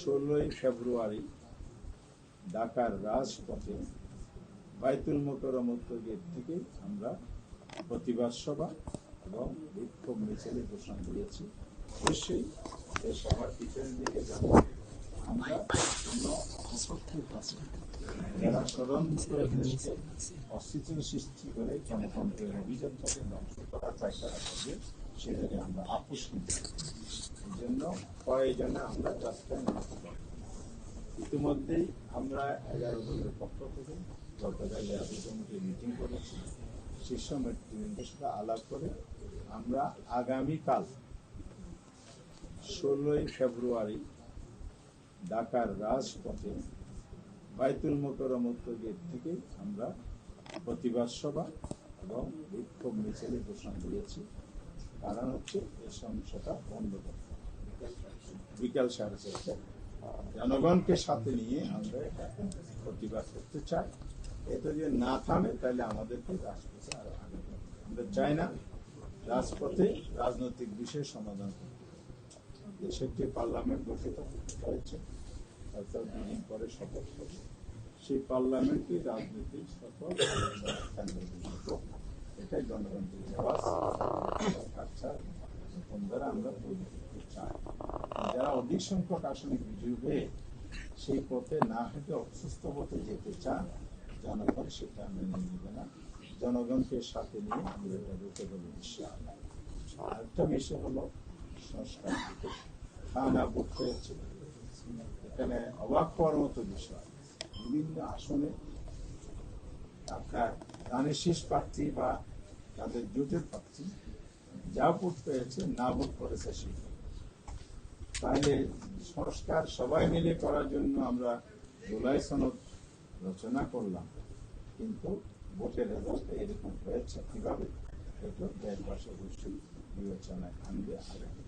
16ই ফেব্রুয়ারি ঢাকার রাজপথে বাইতুল মোকাররম উত্তর গেট থেকে আমরা প্রতিবাদ সভা এবং বিক্ষোভ মিছিলে ঘোষণা দিয়েছি। অবশ্যই এই সভার পিছনের দিকে আমরা যারা ষড়যন্ত্র করে দেশকে অস্থিতিশীল সৃষ্টি করে গণতন্ত্রের অভিযানটাকে ধ্বংস করার চেষ্টা করবে সেটাকে আমরা আপোষ নিতে এই জন্য প্রয়োজনে আমরা রাস্তায় নামতে পারি। ইতিমধ্যেই আমরা 11 দলের পক্ষ থেকে গতকাল কমিটির মিটিং করেছি। শীর্ষ নেতৃবৃন্দের সাথে আলাপ করে আমরা আগামীকাল 16ই ফেব্রুয়ারি ঢাকার রাজপথে বাইতুল মোকাররম উত্তর গেট থেকে আমরা প্রতিবাদ সভা এবং বিক্ষোভ মিছিলে ঘোষণা দিয়েছি। কারণ হচ্ছে এই সমস্যাটা বন্ধ করতে বিকাল 4:30 জনগণকে সাথে নিয়ে আমরা প্রতিবাদ করতে চাই। এটা যদি না থামে তাহলে আমাদেরকে রাজপথে আরো আগে আমরা চাই না রাজপথে রাজনৈতিক বিষয় সমাধান করতে। দেশে একটি পার্লামেন্ট গঠিত হয়েছে, দুদিন পরে শপথ হবে। সেই পার্লামেন্টে রাজনীতির সকল এটাই গণতান্ত্রিক দ্বারা আমরা তৈরি করতে চাই। যারা অধিক সংখ্যক আসনে বিজয়ী হয়ে সেই পথে না হেঁটে অসুস্থ পথে যেতে চান, জনগণ সেটা মেনে নেবে না। জনগণকে সাথে নিয়ে আমরা এটা রুখে দেবো ইনশাআল্লাহ। আরেকটা বিষয় হলো সংস্কার। খানা বুক হয়েছে, এখানে অবাক হওয়ার মতো বিষয়, বিভিন্ন আসনে আপনার ধানের শীষ প্রার্থী বা তাদের জোটের প্রার্থী যা ভোট পেয়েছে না ভোট করেছে সেটা। তাহলে সংস্কার সবাই মিলে করার জন্য আমরা জুলাই সনদ রচনা করলাম, কিন্তু ভোটের রেজাল্ট এরকম হয়েছে কিভাবে? এটা দেশবাসী অবশ্যই বিবেচনায় আনবে আগামী।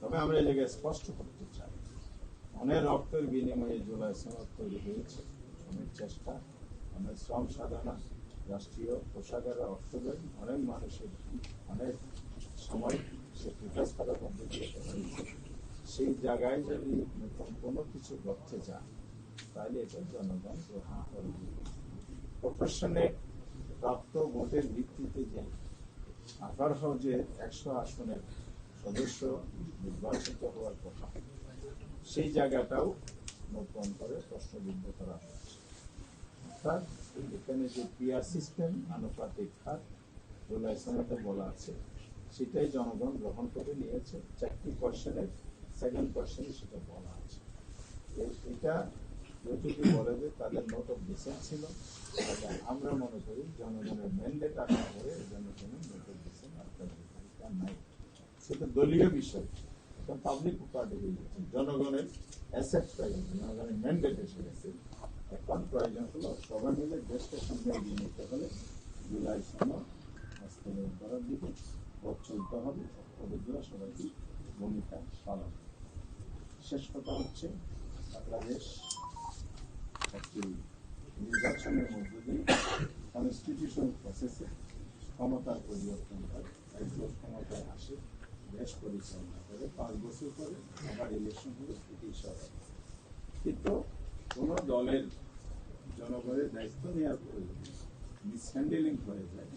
তবে আমরা এই জায়গায় স্পষ্ট করতে চাই, অনেক রক্তের বিনিময়ে জুলাই সনদ তৈরি হয়েছে। অনেক চেষ্টা, অনেক শ্রম সাধনা, রাষ্ট্রীয় কোষাগারের অর্থ ব্যয়, অনেক মানুষের অনেক সময় স্যাক্রিফাইস করার মধ্যে হয়েছে। সেই জায়গায় যদি নতুন কোনো কিছু করতে চান তাহলে এটা জনগণ গ্রহণ করবে। প্রফেশনে প্রাপ্ত ভোটের ভিত্তিতে যে 18 যে 100 আসনের সদস্য নির্বাচিত হওয়ার কথা, সেই জায়গাটাও নতুন করে প্রশ্নবিদ্ধ করা হয়েছে। অর্থাৎ এখানে যে পিআর সিস্টেম আনুপাতিক হার জুলাই সনদে বলা আছে, সেটাই জনগণ গ্রহণ করে নিয়েছে। 4টি কোয়েশ্চেনের সেকেন্ড কোয়েশ্চেনে সেটা বলা আছে। এটা যদি বলে যে তাদের নোট অফ ডিসেন্ট ছিল, আমরা মনে করি জনগণের ম্যান্ডেট আসার পরে এই জন্য কোনো নোট অফ ডিসেন্ট আপনার নাই। সেটা দলীয় বিষয়, এখন পাবলিক প্রপার্টি হয়ে গেছে, জনগণের অ্যাসেট হয়ে গেছে, জনগণের ম্যান্ডেট এসে গেছে। এখন প্রয়োজন হলো সবাই মিলে দেশকে সামনে এগিয়ে নিতে হলে জুলাই সনদ বাস্তবায়ন করার দিকে পথ চলতে হবে। অবৈধ সবাইকে ভূমিকা পালন। শেষ কথা হচ্ছে, বাংলাদেশ একটি নির্বাচনের মধ্য দিয়ে কনস্টিটিউশন প্রসেসে ক্ষমতার পরিবর্তন হয়, একজন ক্ষমতায় আসে, দেশ পরিচালনা করে, 5 বছর পরে আবার ইলেকশন হলে এটি সরকার। কিন্তু কোন দলের জনগণের দায়িত্ব নেওয়ার পরে মিসহ্যান্ডেলিং হয়ে যায়,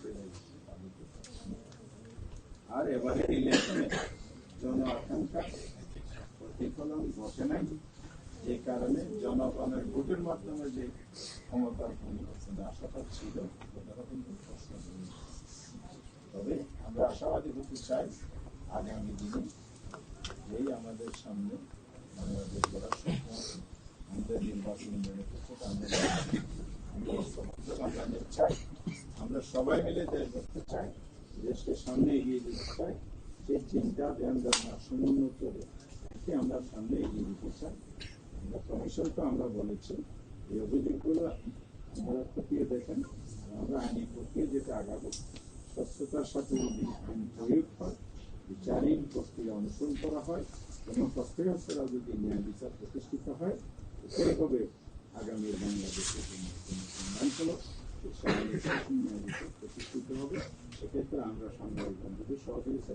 আর এবারে ইলেকশনে জন আকাঙ্ক্ষা প্রতিফলন ঘটে নাই। যে কারণে জনগণের ভোটের মাধ্যমে যে ক্ষমতার পরিবর্তন আশাটা ছিল, ওটাও কিন্তু প্রশ্ন। তবে আমরা আশাবাদী হতে চাই আগামী দিনে এই আমাদের সামনে বাংলাদেশ গড়ার স্বপ্ন, আমাদের নির্বাচন আমরা চাই, আমরা সবাই মিলে দেশ করতে চাই, দেশকে সামনে এগিয়ে দিতে চাই। সেই চিন্তা ধ্যান ধারণা সমুন্নত রেখে আমরা সামনে এগিয়ে দিতে চাই। আমরা কমিশনকে আমরা বলেছি এই অভিযোগগুলো আমরা খতিয়ে দেখেন, আমরা আইনি প্রক্রিয়া যেটা আগাবো, স্বচ্ছতার সাথে যদি আইন প্রয়োগ হয়, বিচারিক প্রক্রিয়া অনুসরণ করা হয়, কোনো প্রক্রিয়া ছাড়া যদি ন্যায় বিচার প্রতিষ্ঠিত হয়, এটাই হবে আগামী বাংলাদেশের আইনগুলো প্রতিষ্ঠিত হবে। সেক্ষেত্রে আমরা সাংবাদিক বন্ধুদের সহযোগিতা